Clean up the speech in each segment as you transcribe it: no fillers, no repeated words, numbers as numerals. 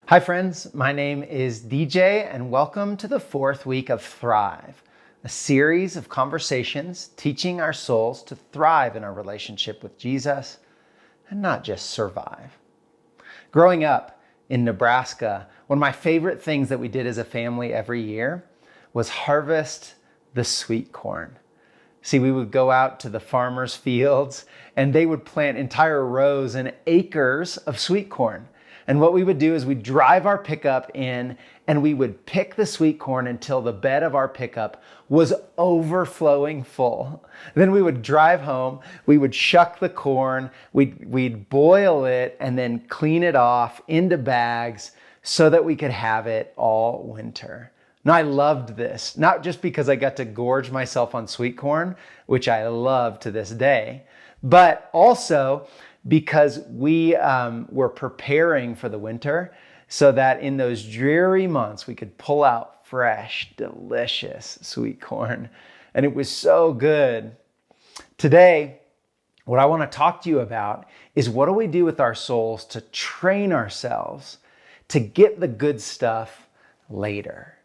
Hi friends, my name is DJ and welcome to the fourth week of Thrive, a series of conversations teaching our souls to thrive in our relationship with Jesus and not just survive. Growing up in Nebraska, one of my favorite things that we did as a family every year was harvest the sweet corn. See, we would go out to the farmers' fields and they would plant entire rows and acres of sweet corn. And what we would do is we'd drive our pickup in and we would pick the sweet corn until the bed of our pickup was overflowing full. Then we would drive home, we would shuck the corn, we'd boil it and then clean it off into bags so that we could have it all winter. Now, I loved this, not just because I got to gorge myself on sweet corn, which I love to this day, but also because we were preparing for the winter so that in those dreary months we could pull out fresh, delicious sweet corn. And it was so good. Today, what I want to talk to you about is what do we do with our souls to train ourselves to get the good stuff later.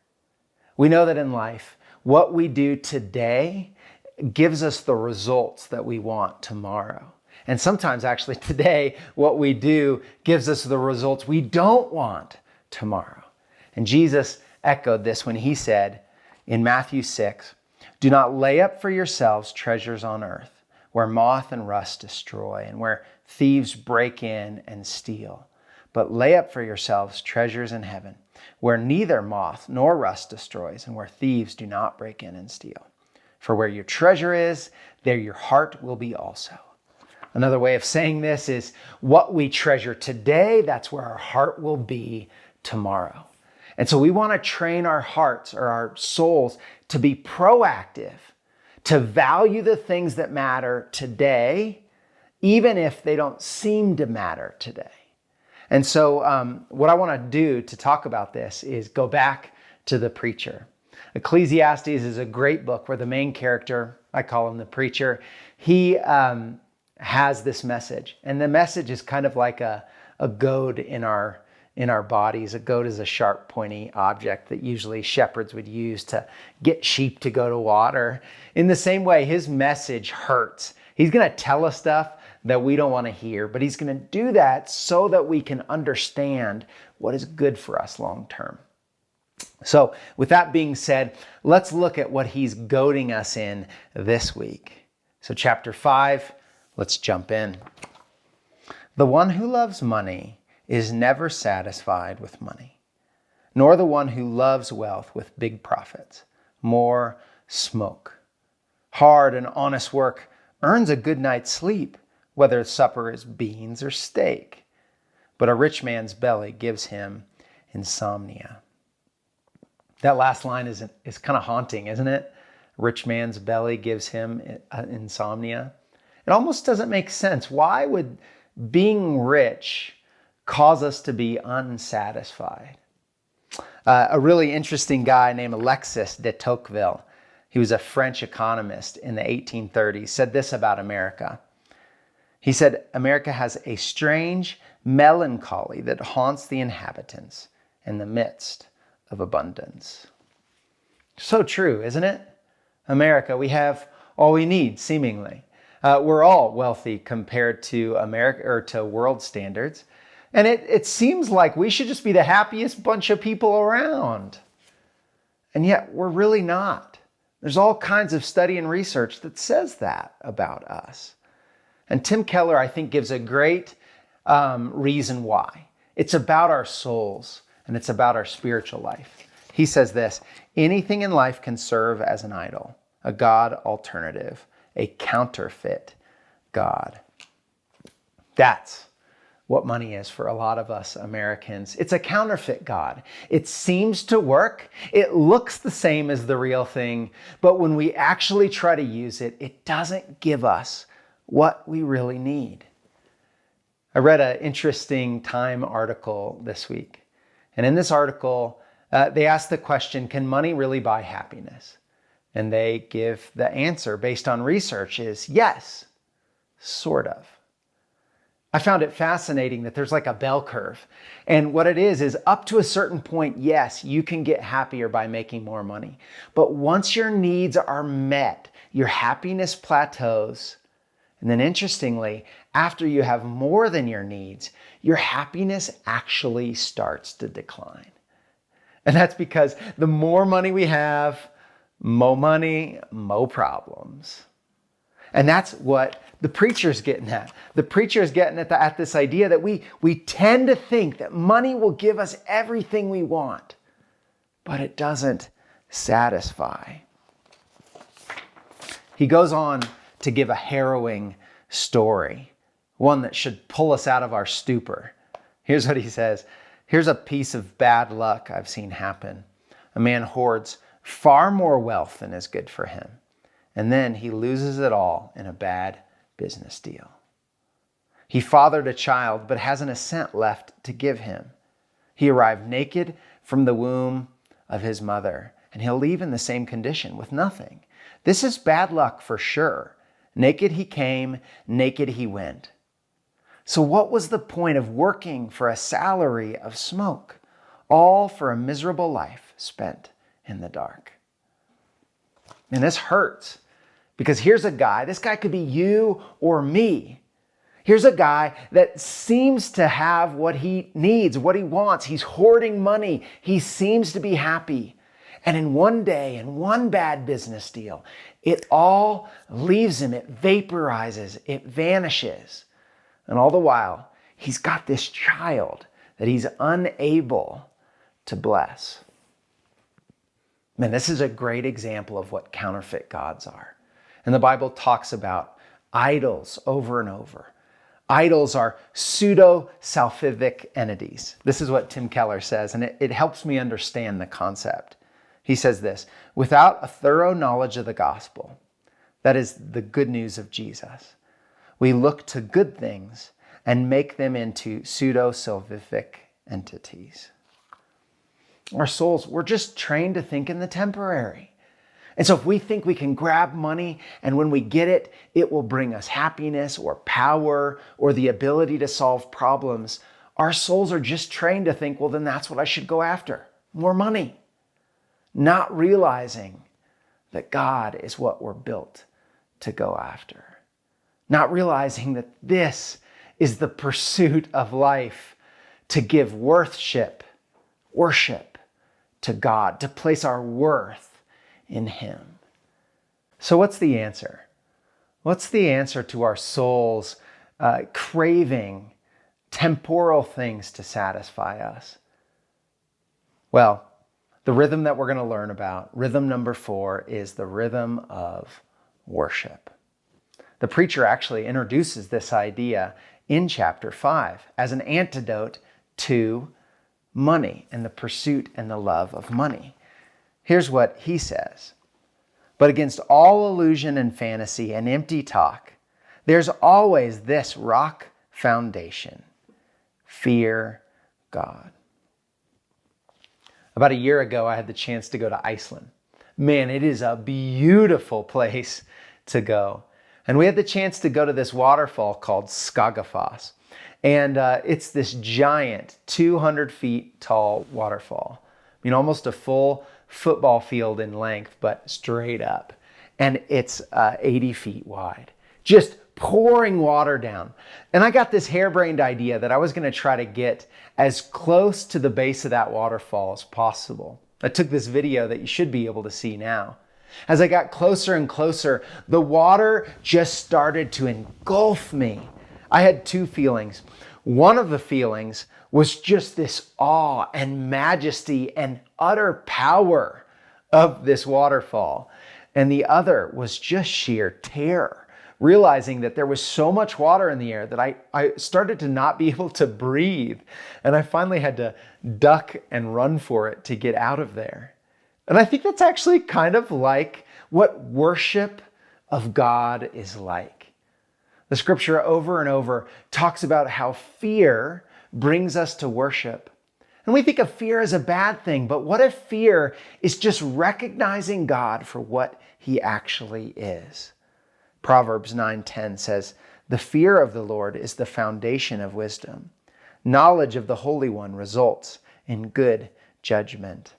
We know that in life, what we do today gives us the results that we want tomorrow. And sometimes actually today, what we do gives us the results we don't want tomorrow. And Jesus echoed this when he said in Matthew 6, "Do not lay up for yourselves treasures on earth, where moth and rust destroy and where thieves break in and steal. But lay up for yourselves treasures in heaven, where neither moth nor rust destroys and where thieves do not break in and steal. For where your treasure is, there your heart will be also." Another way of saying this is what we treasure today, that's where our heart will be tomorrow. And so we want to train our hearts or our souls to be proactive, to value the things that matter today, even if they don't seem to matter today. And so what I want to do to talk about this is go back to the preacher. Ecclesiastes is a great book where the main character, I call him the preacher, he has this message. And the message is kind of like a goad in our bodies. A goad is a sharp, pointy object that usually shepherds would use to get sheep to go to water. In the same way, his message hurts. He's going to tell us stuff that we don't want to hear, but he's going to do that so that we can understand what is good for us long term. So with that being said, let's look at what he's goading us in this week. So chapter 5, let's jump in. "The one who loves money is never satisfied with money, nor the one who loves wealth with big profits. More smoke. Hard and honest work earns a good night's sleep, whether supper is beans or steak. But a rich man's belly gives him insomnia." That last line is kind of haunting, isn't it? Rich man's belly gives him insomnia. It almost doesn't make sense. Why would being rich cause us to be unsatisfied? A really interesting guy named Alexis de Tocqueville, he was a French economist in the 1830s, said this about America. He said, "America has a strange melancholy that haunts the inhabitants in the midst of abundance." So true, isn't it? America, we have all we need, seemingly. We're all wealthy compared to America or to world standards. And it seems like we should just be the happiest bunch of people around. And yet we're really not. There's all kinds of study and research that says that about us. And Tim Keller, I think, gives a great reason why. It's about our souls and it's about our spiritual life. He says this: "Anything in life can serve as an idol, a God alternative, a counterfeit God." That's what money is for a lot of us Americans. It's a counterfeit God. It seems to work. It looks the same as the real thing, but when we actually try to use it, it doesn't give us what we really need. I read an interesting Time article this week. And in this article, they asked the question, can money really buy happiness? And they give the answer based on research is yes, sort of. I found it fascinating that there's like a bell curve. And what it is up to a certain point, yes, you can get happier by making more money. But once your needs are met, your happiness plateaus. And then interestingly, after you have more than your needs, your happiness actually starts to decline. And that's because the more money we have, more money, more problems. And that's what the preacher's getting at. The preacher is getting at this idea that we tend to think that money will give us everything we want, but it doesn't satisfy. He goes on to give a harrowing story, one that should pull us out of our stupor. Here's what he says. Here's a piece of bad luck I've seen happen. A man hoards far more wealth than is good for him, and then he loses it all in a bad business deal. He fathered a child, but hasn't a cent left to give him. He arrived naked from the womb of his mother, and he'll leave in the same condition with nothing. This is bad luck for sure. Naked he came, naked he went. So what was the point of working for a salary of smoke, all for a miserable life spent in the dark? And this hurts. Because here's a guy, this guy could be you or me. Here's a guy that seems to have what he needs, what he wants. He's hoarding money. He seems to be happy. And in one day, in one bad business deal, it all leaves him. It vaporizes. It vanishes. And all the while, he's got this child that he's unable to bless. Man, this is a great example of what counterfeit gods are. And the Bible talks about idols over and over. Idols are pseudo-salvific entities. This is what Tim Keller says, and it helps me understand the concept. He says this: without a thorough knowledge of the gospel, that is the good news of Jesus, we look to good things and make them into pseudo-salvific entities. Our souls, we're just trained to think in the temporary. And so if we think we can grab money and when we get it, it will bring us happiness or power or the ability to solve problems, our souls are just trained to think, well, then that's what I should go after, more money. Not realizing that God is what we're built to go after. Not realizing that this is the pursuit of life, to give worship to God, to place our worth in Him. So what's the answer? What's the answer to our souls craving temporal things to satisfy us? Well, the rhythm that we're going to learn about, rhythm number 4, is the rhythm of worship. The preacher actually introduces this idea in chapter 5 as an antidote to money and the pursuit and the love of money. Here's what he says: but against all illusion and fantasy and empty talk, there's always this rock foundation: fear God. About a year ago, I had the chance to go to Iceland. Man, it is a beautiful place to go. And we had the chance to go to this waterfall called Skagafoss. And it's this giant 200 feet tall waterfall. I mean, almost a full football field in length, but straight up. And it's 80 feet wide. Just pouring water down. And I got this harebrained idea that I was going to try to get as close to the base of that waterfall as possible. I took this video that you should be able to see now. As I got closer and closer, the water just started to engulf me. I had two feelings. One of the feelings was just this awe and majesty and utter power of this waterfall. And the other was just sheer terror, realizing that there was so much water in the air that I started to not be able to breathe. And I finally had to duck and run for it to get out of there. And I think that's actually kind of like what worship of God is like. The scripture over and over talks about how fear brings us to worship. And we think of fear as a bad thing, but what if fear is just recognizing God for what He actually is? Proverbs 9:10 says, The fear of the Lord is the foundation of wisdom. Knowledge of the Holy One results in good judgment.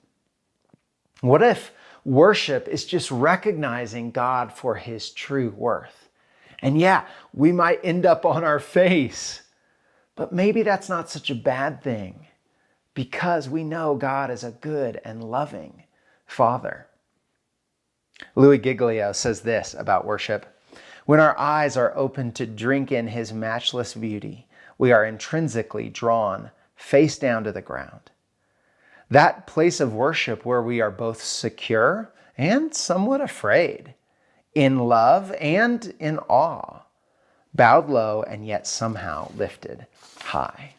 What if worship is just recognizing God for his true worth? And yeah, we might end up on our face, but maybe that's not such a bad thing because we know God is a good and loving Father. Louis Giglio says this about worship: when our eyes are open to drink in his matchless beauty, we are intrinsically drawn face down to the ground. That place of worship where we are both secure and somewhat afraid, in love and in awe, bowed low and yet somehow lifted high.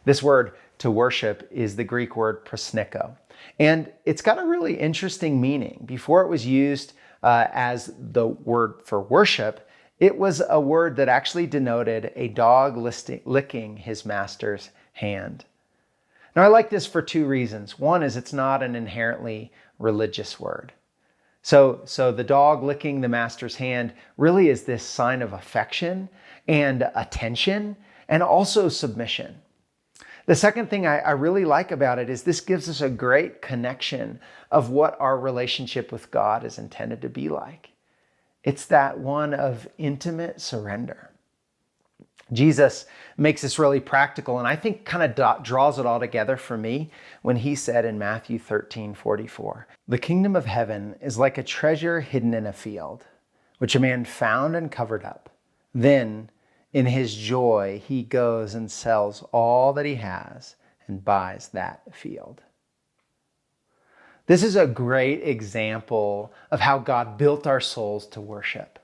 This word to worship is the Greek word prosniko, and it's got a really interesting meaning. Before it was used as the word for worship, it was a word that actually denoted a dog licking his master's hand. Now, I like this for two reasons. One is it's not an inherently religious word. So the dog licking the master's hand really is this sign of affection and attention and also submission. The second thing I really like about it is this gives us a great connection of what our relationship with God is intended to be like. It's that one of intimate surrender. Jesus makes this really practical, and I think kind of draws it all together for me when he said in Matthew 13:44, "The kingdom of heaven is like a treasure hidden in a field, which a man found and covered up. Then, in his joy, he goes and sells all that he has and buys that field." This is a great example of how God built our souls to worship.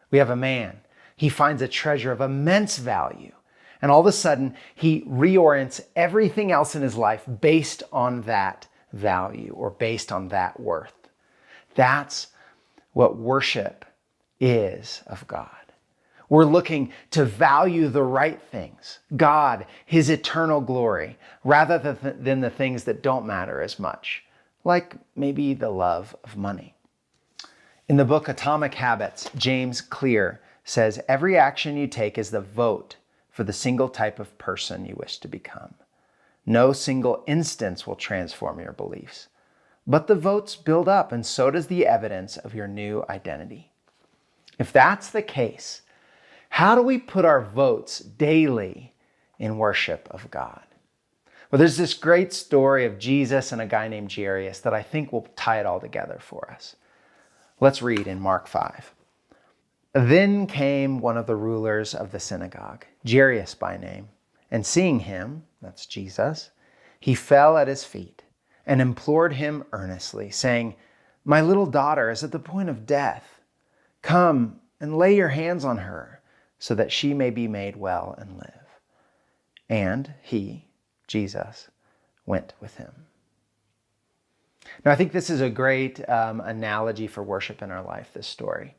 We have a man. He finds a treasure of immense value, and all of a sudden, he reorients everything else in his life based on that value or based on that worth. That's what worship is of God. We're looking to value the right things, God, his eternal glory, rather than the things that don't matter as much, like maybe the love of money. In the book Atomic Habits, James Clear says, "Every action you take is the vote for the single type of person you wish to become. No single instance will transform your beliefs, but the votes build up, and so does the evidence of your new identity." If that's the case, how do we put our votes daily in worship of God? Well, there's this great story of Jesus and a guy named Jairus that I think will tie it all together for us. Let's read in Mark 5. "Then came one of the rulers of the synagogue, Jairus by name, and seeing him," that's Jesus, "he fell at his feet and implored him earnestly, saying, 'My little daughter is at the point of death. Come and lay your hands on her so that she may be made well and live.' And he," Jesus, "went with him." Now, I think this is a great analogy for worship in our life, this story.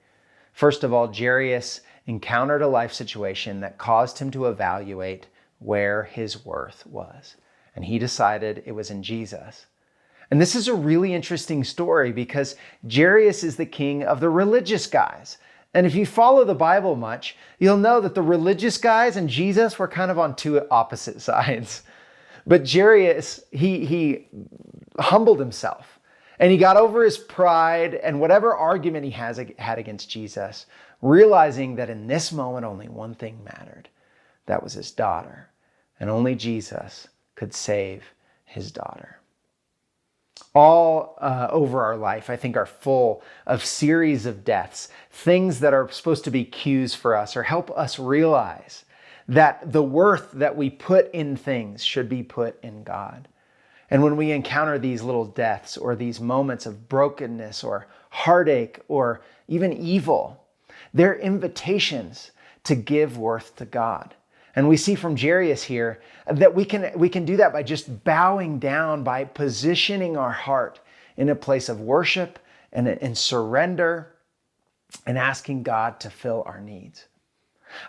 First of all, Jairus encountered a life situation that caused him to evaluate where his worth was. And he decided it was in Jesus. And this is a really interesting story because Jairus is the king of the religious guys. And if you follow the Bible much, you'll know that the religious guys and Jesus were kind of on two opposite sides. But Jairus, he humbled himself. And he got over his pride and whatever argument he had against Jesus, realizing that in this moment only one thing mattered. That was his daughter. And only Jesus could save his daughter. All over our life, I think, are full of series of deaths, things that are supposed to be cues for us or help us realize that the worth that we put in things should be put in God. And when we encounter these little deaths or these moments of brokenness or heartache or even evil, they're invitations to give worth to God. And we see from Jairus here that we can do that by just bowing down, by positioning our heart in a place of worship and in surrender and asking God to fill our needs.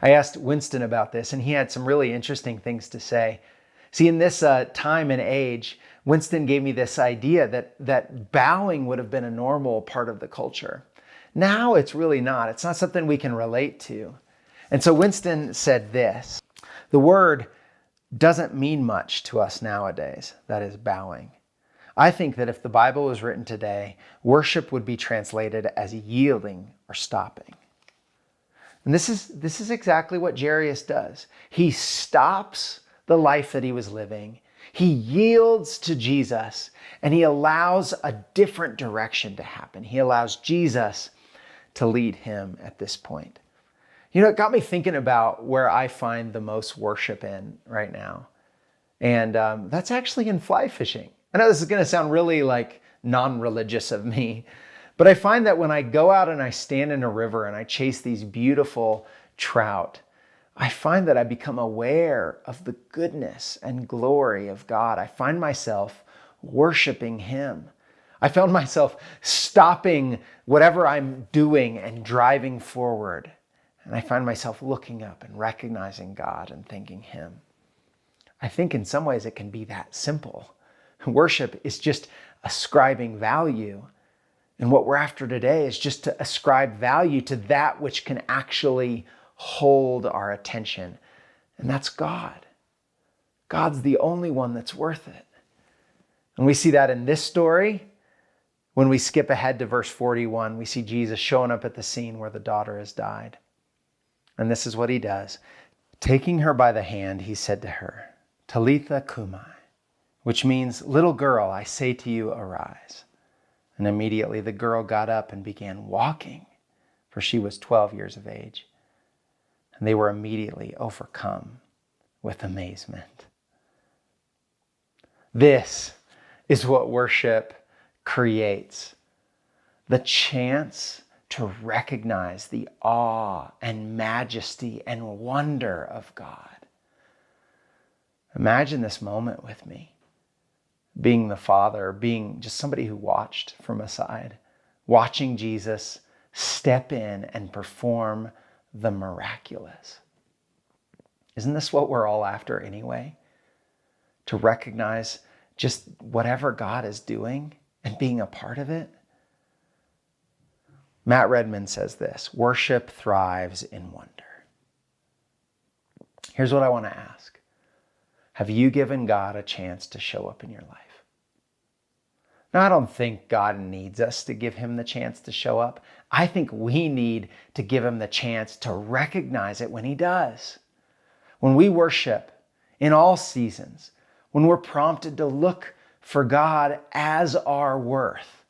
I asked Winston about this, and he had some really interesting things to say. See, in this time and age, Winston gave me this idea that bowing would have been a normal part of the culture. Now it's really not. It's not something we can relate to. And so Winston said this: the word doesn't mean much to us nowadays, that is, bowing. I think that if the Bible was written today, worship would be translated as yielding or stopping. And this is exactly what Jairus does. He stops the life that he was living. He yields to Jesus, and he allows a different direction to happen. He allows Jesus to lead him at this point. You know, it got me thinking about where I find the most worship in right now. And that's actually in fly fishing. I know this is going to sound really like non-religious of me, but I find that when I go out and I stand in a river and I chase these beautiful trout, I find that I become aware of the goodness and glory of God. I find myself worshiping him. I found myself stopping whatever I'm doing and driving forward. And I find myself looking up and recognizing God and thanking him. I think in some ways it can be that simple. Worship is just ascribing value. And what we're after today is just to ascribe value to that which can actually hold our attention. And that's God. God's the only one that's worth it. And we see that in this story. When we skip ahead to verse 41, we see Jesus showing up at the scene where the daughter has died. And this is what he does. Taking her by the hand, he said to her, Talitha cumi, which means, little girl, I say to you, arise. And immediately the girl got up and began walking, for she was 12 years of age. And they were immediately overcome with amazement. This is what worship creates. The chance to recognize the awe and majesty and wonder of God. Imagine this moment with me. Being the father, being just somebody who watched from aside, watching Jesus step in and perform the miraculous. Isn't this what we're all after anyway? To recognize just whatever God is doing and being a part of it? Matt Redman says this: worship thrives in wonder. Here's what I want to ask. Have you given God a chance to show up in your life? Now, I don't think God needs us to give him the chance to show up. I think we need to give him the chance to recognize it when he does. When we worship in all seasons, when we're prompted to look for God as our worth,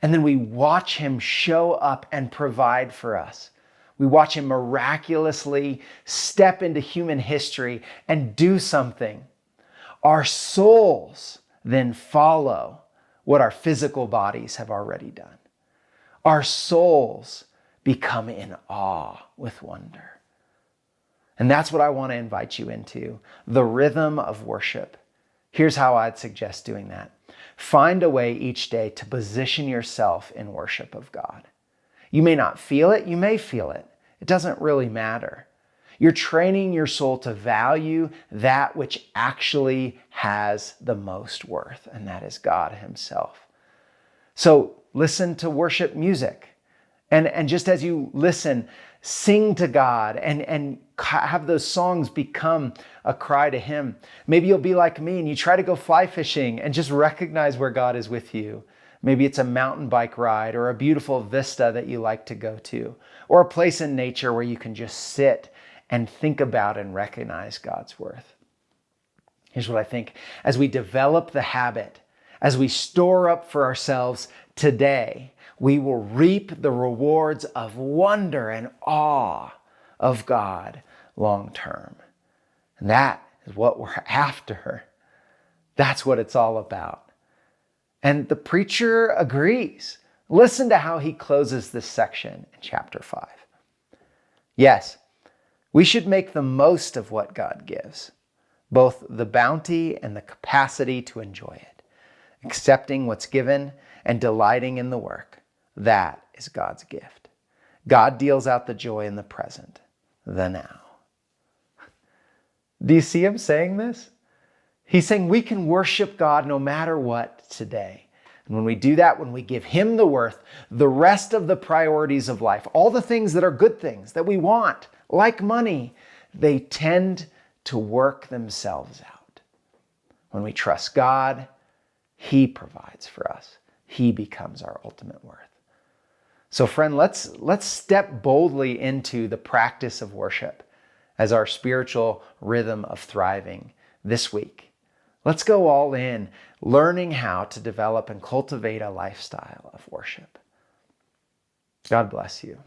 and then we watch him show up and provide for us. We watch him miraculously step into human history and do something. Our souls then follow what our physical bodies have already done. Our souls become in awe with wonder. And that's what I want to invite you into, the rhythm of worship. Here's how I'd suggest doing that. Find a way each day to position yourself in worship of God. You may not feel it, you may feel it. It doesn't really matter. You're training your soul to value that which actually has the most worth, and that is God himself. So listen to worship music. And just as you listen, sing to God and have those songs become a cry to him. Maybe you'll be like me and you try to go fly fishing and just recognize where God is with you. Maybe it's a mountain bike ride or a beautiful vista that you like to go to, or a place in nature where you can just sit and think about and recognize God's worth. Here's what I think. As we develop the habit, as we store up for ourselves today, we will reap the rewards of wonder and awe of God long term. And that is what we're after. That's what it's all about. And the preacher agrees. Listen to how he closes this section in chapter 5. Yes, we should make the most of what God gives, both the bounty and the capacity to enjoy it, accepting what's given and delighting in the work. That is God's gift. God deals out the joy in the present, the now. Do you see him saying this? He's saying we can worship God no matter what today. And when we do that, when we give him the worth, the rest of the priorities of life, all the things that are good things that we want, like money, they tend to work themselves out. When we trust God, He provides for us. He becomes our ultimate worth. So friend, let's step boldly into the practice of worship as our spiritual rhythm of thriving this week. Let's go all in, learning how to develop and cultivate a lifestyle of worship. God bless you.